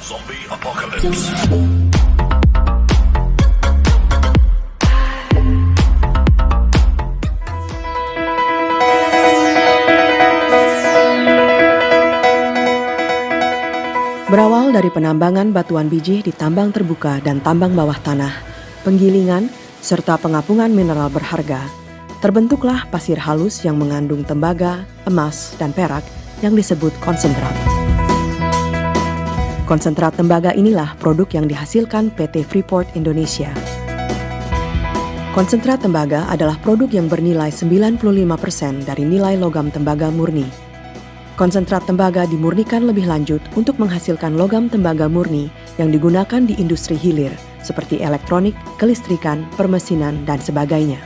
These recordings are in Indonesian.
Zombie Apocalypse. Berawal dari penambangan batuan biji di tambang terbuka dan tambang bawah tanah, penggilingan, serta pengapungan mineral berharga, terbentuklah pasir halus yang mengandung tembaga, emas, dan perak yang disebut konsentrat. Konsentrat tembaga inilah produk yang dihasilkan PT Freeport Indonesia. Konsentrat tembaga adalah produk yang bernilai 95% dari nilai logam tembaga murni. Konsentrat tembaga dimurnikan lebih lanjut untuk menghasilkan logam tembaga murni yang digunakan di industri hilir seperti elektronik, kelistrikan, permesinan, dan sebagainya.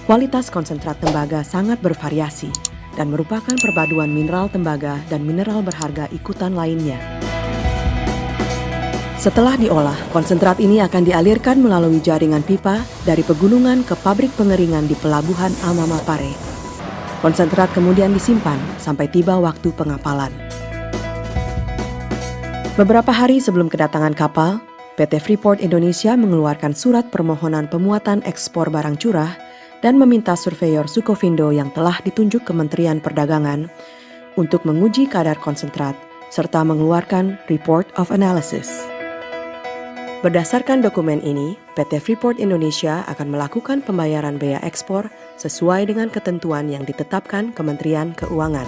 Kualitas konsentrat tembaga sangat bervariasi dan merupakan perpaduan mineral tembaga dan mineral berharga ikutan lainnya. Setelah diolah, konsentrat ini akan dialirkan melalui jaringan pipa dari pegunungan ke pabrik pengeringan di pelabuhan Amamapare. Konsentrat kemudian disimpan sampai tiba waktu pengapalan. Beberapa hari sebelum kedatangan kapal, PT Freeport Indonesia mengeluarkan surat permohonan pemuatan ekspor barang curah dan meminta surveyor Sukovindo yang telah ditunjuk Kementerian Perdagangan untuk menguji kadar konsentrat serta mengeluarkan Report of Analysis. Berdasarkan dokumen ini, PT Freeport Indonesia akan melakukan pembayaran bea ekspor sesuai dengan ketentuan yang ditetapkan Kementerian Keuangan.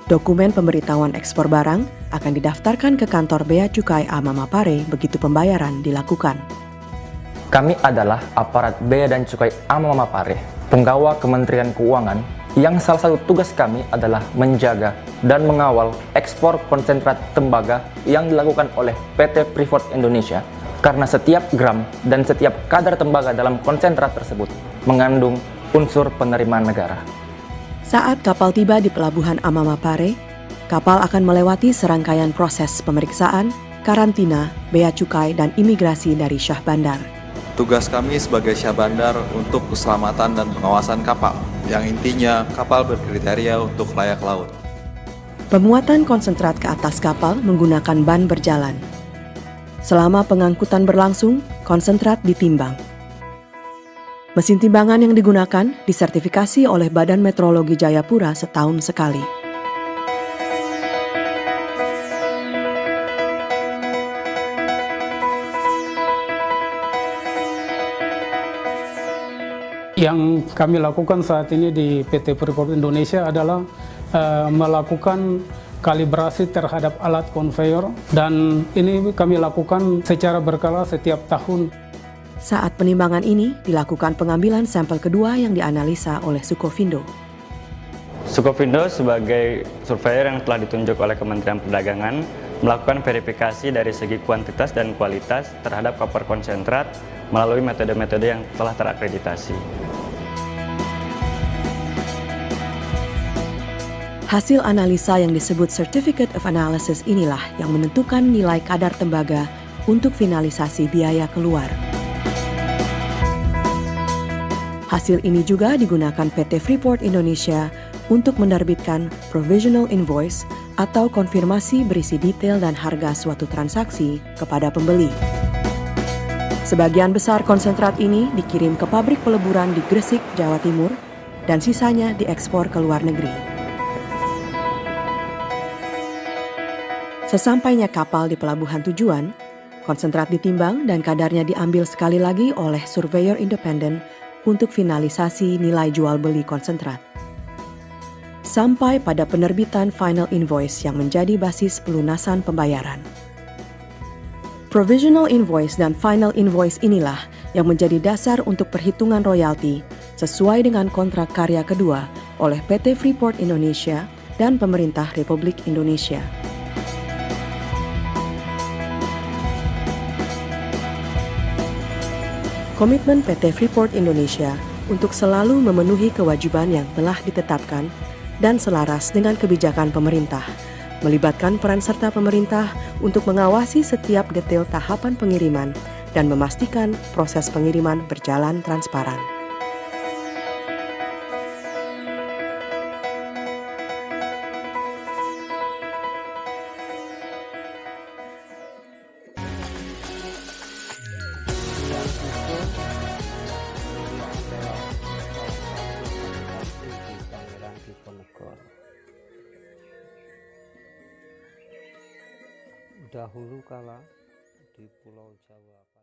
Dokumen pemberitahuan ekspor barang akan didaftarkan ke kantor Bea Cukai Amamapare begitu pembayaran dilakukan. Kami adalah aparat Bea dan Cukai Amamapare, penggawa Kementerian Keuangan, yang salah satu tugas kami adalah menjaga dan mengawal ekspor konsentrat tembaga yang dilakukan oleh PT Freeport Indonesia, karena setiap gram dan setiap kadar tembaga dalam konsentrat tersebut mengandung unsur penerimaan negara. Saat kapal tiba di pelabuhan Amamapare, kapal akan melewati serangkaian proses pemeriksaan, karantina, bea cukai, dan imigrasi dari Syah Bandar. Tugas kami sebagai Syah Bandar untuk keselamatan dan pengawasan kapal, yang intinya kapal berkriteria untuk layak laut. Pemuatan konsentrat ke atas kapal menggunakan ban berjalan. Selama pengangkutan berlangsung, konsentrat ditimbang. Mesin timbangan yang digunakan disertifikasi oleh Badan Meteorologi Jayapura setahun sekali. Yang kami lakukan saat ini di PT Freeport Indonesia adalah melakukan kalibrasi terhadap alat konveyor, dan ini kami lakukan secara berkala setiap tahun. Saat penimbangan ini dilakukan pengambilan sampel kedua yang dianalisa oleh Sukovindo. Sukovindo sebagai surveyor yang telah ditunjuk oleh Kementerian Perdagangan melakukan verifikasi dari segi kuantitas dan kualitas terhadap koper konsentrat melalui metode-metode yang telah terakreditasi. Hasil analisa yang disebut Certificate of Analysis inilah yang menentukan nilai kadar tembaga untuk finalisasi biaya keluar. Hasil ini juga digunakan PT Freeport Indonesia untuk menerbitkan Provisional Invoice atau konfirmasi berisi detail dan harga suatu transaksi kepada pembeli. Sebagian besar konsentrat ini dikirim ke pabrik peleburan di Gresik, Jawa Timur, dan sisanya diekspor ke luar negeri. Sesampainya kapal di pelabuhan tujuan, konsentrat ditimbang dan kadarnya diambil sekali lagi oleh surveyor independen untuk finalisasi nilai jual beli konsentrat. Sampai pada penerbitan final invoice yang menjadi basis pelunasan pembayaran. Provisional invoice dan final invoice inilah yang menjadi dasar untuk perhitungan royalti sesuai dengan kontrak karya kedua oleh PT Freeport Indonesia dan Pemerintah Republik Indonesia. Komitmen PT Freeport Indonesia untuk selalu memenuhi kewajiban yang telah ditetapkan dan selaras dengan kebijakan pemerintah, melibatkan peran serta pemerintah untuk mengawasi setiap detail tahapan pengiriman dan memastikan proses pengiriman berjalan transparan. Dahulu kala di Pulau Jawa